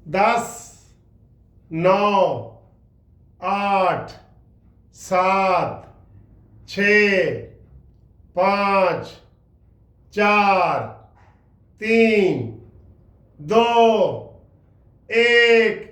10, 9, 8, 7, 6, 5, 4, 3, 2, 1.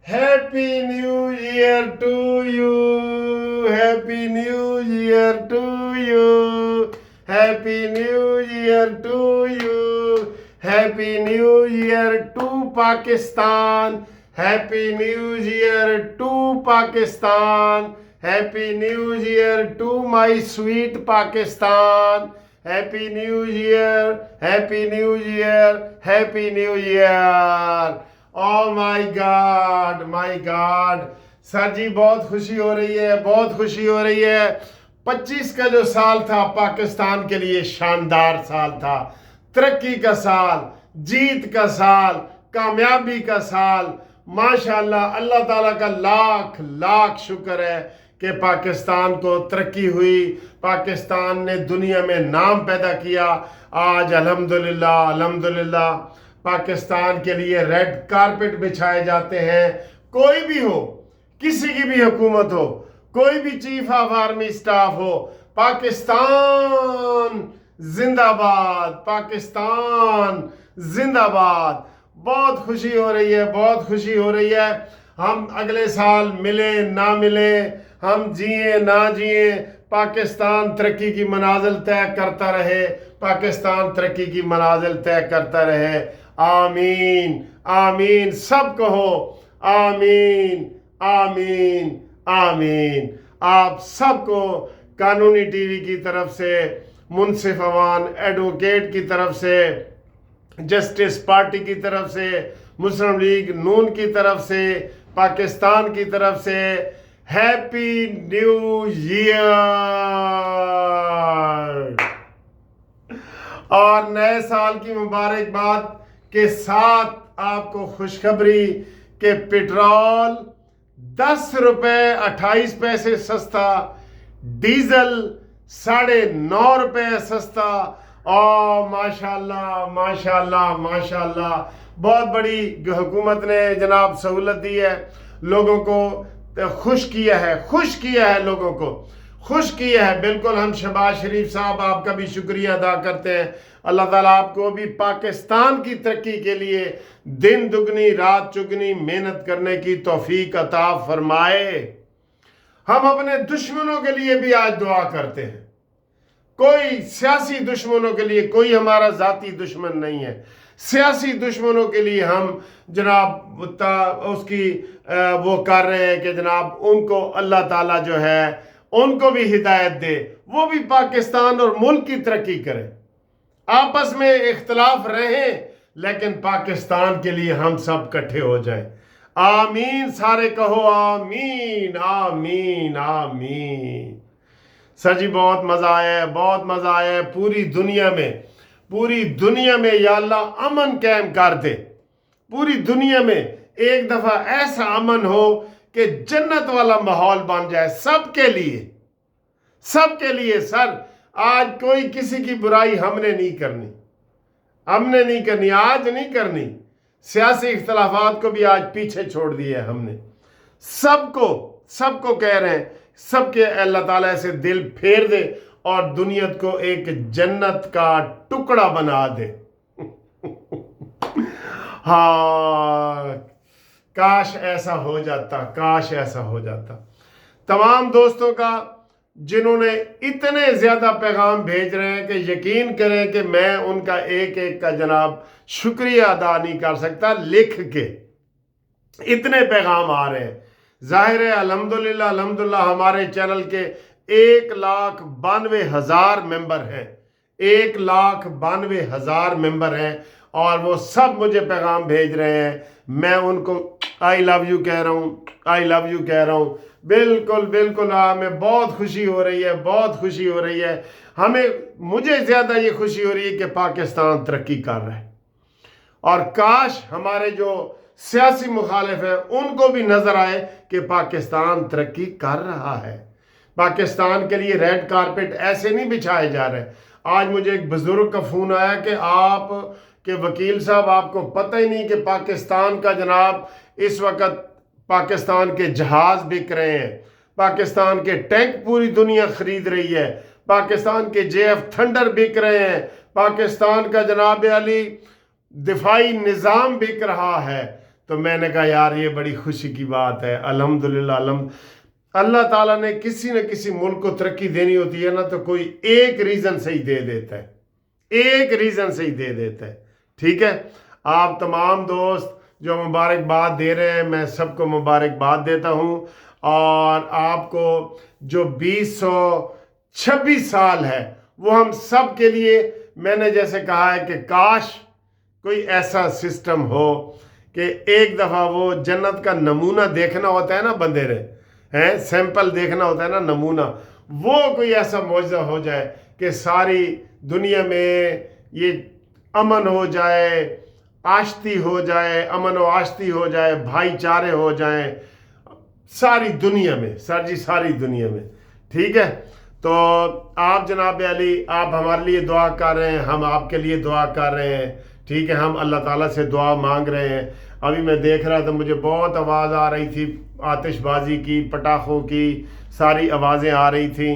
Happy New Year to you. Happy New Year to you. Happy New Year to you. Happy New Year to Pakistan. Happy New Year to Pakistan. Happy New Year to my sweet Pakistan. Happy New Year. Happy New Year. Happy New Year. Oh my God, my God. Sir जी बहुत खुशी हो रही है, बहुत खुशी हो रही है। 25 का जो साल था पाकिस्तान के लिए शानदार साल था, तरक्की का साल, जीत का साल, कामयाबी का साल। माशाल्लाह, अल्लाह ताला का लाख लाख शुक्र है कि पाकिस्तान को तरक्की हुई, पाकिस्तान ने दुनिया में नाम पैदा किया। आज अल्हम्दुलिल्लाह अल्हम्दुलिल्लाह पाकिस्तान के लिए रेड कारपेट बिछाए जाते हैं। कोई भी हो, किसी की भी हुकूमत हो, कोई भी चीफ ऑफ आर्मी स्टाफ हो, पाकिस्तान जिंदाबाद, पाकिस्तान जिंदाबाद। बहुत खुशी हो रही है, बहुत खुशी हो रही है। हम अगले साल मिले ना मिले, हम जिए ना जिए, पाकिस्तान तरक्की की मनाजिल तय करता रहे, पाकिस्तान तरक्की की मनाजिल तय करता रहे। आमीन आमीन, सब कहो आमीन आमीन आमीन। आप सबको कानूनी टीवी की तरफ से, मुनसिफ अवान एडवोकेट की तरफ से, जस्टिस पार्टी की तरफ से, मुस्लिम लीग नून की तरफ से, पाकिस्तान की तरफ से हैप्पी न्यू ईयर। और नए साल की मुबारकबाद के साथ आपको खुशखबरी कि पेट्रोल 10 रुपए 28 पैसे सस्ता, डीजल 9.5 रुपए सस्ता। और माशाल्लाह माशाल्लाह माशाल्लाह, बहुत बड़ी हुकूमत ने जनाब सहूलत दी है, लोगों को खुश किया है, खुश किया है, लोगों को खुश किया है। बिल्कुल, हम शहबाज शरीफ साहब आपका भी शुक्रिया अदा करते हैं। अल्लाह ताला आपको भी पाकिस्तान की तरक्की के लिए दिन दुगनी रात चुगनी मेहनत करने की तौफीक अता फरमाए। हम अपने दुश्मनों के लिए भी आज दुआ करते हैं। कोई सियासी दुश्मनों के लिए कोई हमारा जाती दुश्मन नहीं है। सियासी दुश्मनों के लिए हम जनाब उसकी वो कर रहे हैं कि जनाब उनको अल्लाह ताला जो है उनको भी हिदायत दे, वो भी पाकिस्तान और मुल्क की तरक्की करें। आपस में इख्तलाफ रहे लेकिन पाकिस्तान के लिए हम सब इकट्ठे हो जाएं। आमीन, सारे कहो आमीन आमीन आमीन। सर जी बहुत मज़ा आया है, बहुत मज़ा आया है। पूरी दुनिया में या अल्लाह अमन कायम कर दे। पूरी दुनिया में एक दफ़ा ऐसा अमन हो कि जन्नत वाला माहौल बन जाए सबके लिए, सबके लिए। सर आज कोई किसी की बुराई हमने नहीं करनी, हमने नहीं करनी, आज नहीं करनी। सियासी इख्तलाफात को भी आज पीछे छोड़ दिया है हमने। सबको कह रहे हैं, सबके अल्लाह ताला से दिल फेर दे और दुनिया को एक जन्नत का टुकड़ा बना दे। हाँ, काश ऐसा हो जाता, काश ऐसा हो जाता। तमाम दोस्तों का जिन्होंने इतने ज़्यादा पैगाम भेज रहे हैं कि यकीन करें कि मैं उनका एक एक का जनाब शुक्रिया अदा नहीं कर सकता। लिख के इतने पैगाम आ रहे हैं। जाहिर है अल्हम्दुलिल्लाह अल्हम्दुलिल्लाह हमारे चैनल के 1,92,000 मेंबर हैं, 1,92,000 मेंबर हैं और वो सब मुझे पैगाम भेज रहे हैं। मैं उनको आई लव यू कह रहा हूँ, आई लव यू कह रहा हूँ। बिल्कुल बिल्कुल, हमें बहुत खुशी हो रही है, बहुत खुशी हो रही है। मुझे ज़्यादा ये खुशी हो रही है कि पाकिस्तान तरक्की कर रहा है और काश हमारे जो सियासी मुखालिफ हैं उनको भी नज़र आए कि पाकिस्तान तरक्की कर रहा है। पाकिस्तान के लिए रेड कारपेट ऐसे नहीं बिछाए जा रहे। आज मुझे एक बुजुर्ग का फ़ोन आया कि आप کہ وکیل صاحب آپ کو پتہ ہی نہیں کہ پاکستان کا جناب اس وقت پاکستان کے جہاز بک رہے ہیں، پاکستان کے ٹینک پوری دنیا خرید رہی ہے، پاکستان کے JF تھنڈر بک رہے ہیں، پاکستان کا جناب علی دفاعی نظام بک رہا ہے۔ تو میں نے کہا یار یہ بڑی خوشی کی بات ہے، الحمدللہ اللہ تعالیٰ نے کسی نہ کسی ملک کو ترقی دینی ہوتی ہے نا تو کوئی ایک ریزن سے ہی دے دیتا ہے، ایک ریزن سے ہی دے دیتا ہے، ٹھیک ہے۔ آپ تمام دوست جو مبارکباد دے رہے ہیں، میں سب کو مبارکباد دیتا ہوں، اور آپ کو جو 2026 سال ہے وہ ہم سب کے لیے، میں نے جیسے کہا ہے کہ کاش کوئی ایسا سسٹم ہو کہ ایک دفعہ وہ جنت کا نمونہ دیکھنا ہوتا ہے نا بندے نے، سیمپل دیکھنا ہوتا ہے نا، نمونہ، وہ کوئی ایسا معجزہ ہو جائے کہ ساری دنیا میں یہ امن ہو جائے، آشتی ہو جائے، امن و آشتی ہو جائے، بھائی چارے ہو جائیں ساری دنیا میں، ساری دنیا میں، ٹھیک ہے۔ تو آپ جناب علی آپ ہمارے لیے دعا کر رہے ہیں، ہم آپ کے لیے دعا کر رہے ہیں، ٹھیک ہے، ہم اللہ تعالیٰ سے دعا مانگ رہے ہیں۔ ابھی میں دیکھ رہا تھا، مجھے بہت آواز آ رہی تھی آتش بازی کی، پٹاخوں کی، ساری آوازیں آ رہی تھیں،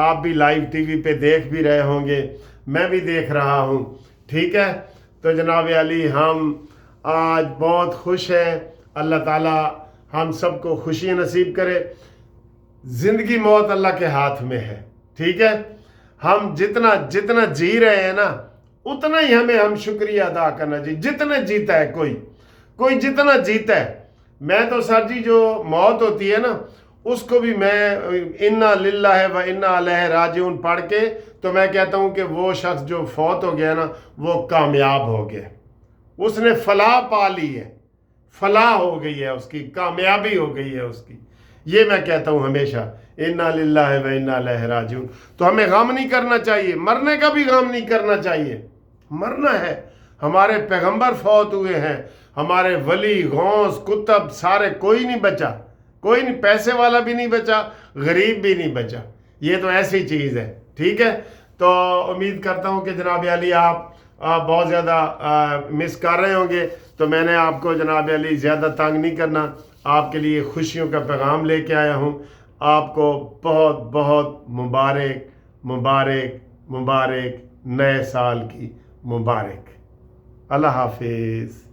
آپ بھی لائیو ٹی وی پہ دیکھ بھی رہے ہوں گے، میں بھی دیکھ رہا ہوں، ٹھیک ہے۔ تو جناب علی ہم آج بہت خوش ہیں، اللہ تعالیٰ ہم سب کو خوشی نصیب کرے۔ زندگی موت اللہ کے ہاتھ میں ہے، ٹھیک ہے۔ ہم جتنا جی رہے ہیں نا اتنا ہی ہم شکریہ ادا کرنا چاہیے، جتنا جیتا ہے کوئی جتنا جیتا ہے۔ میں تو سر جی جو موت ہوتی ہے نا اس کو بھی میں انا للہ و انا الیہ راجعون پڑھ کے تو میں کہتا ہوں کہ وہ شخص جو فوت ہو گیا نا وہ کامیاب ہو گیا، اس نے فلاح پا لی ہے، فلاح ہو گئی ہے، اس کی کامیابی ہو گئی ہے اس کی، یہ میں کہتا ہوں ہمیشہ، انا للہ و انا الیہ راجعون۔ تو ہمیں غم نہیں کرنا چاہیے، مرنے کا بھی غم نہیں کرنا چاہیے، مرنا ہے، ہمارے پیغمبر فوت ہوئے ہیں، ہمارے ولی غوث کتب سارے، کوئی نہیں بچا، کوئی نہیں، پیسے والا بھی نہیں بچا، غریب بھی نہیں بچا، یہ تو ایسی چیز ہے، ٹھیک ہے۔ تو امید کرتا ہوں کہ جناب علی آپ بہت زیادہ مس کر رہے ہوں گے، تو میں نے آپ کو جناب علی زیادہ تنگ نہیں کرنا، آپ کے لیے خوشیوں کا پیغام لے کے آیا ہوں۔ آپ کو بہت بہت مبارک مبارک مبارک، نئے سال کی مبارک۔ اللہ حافظ۔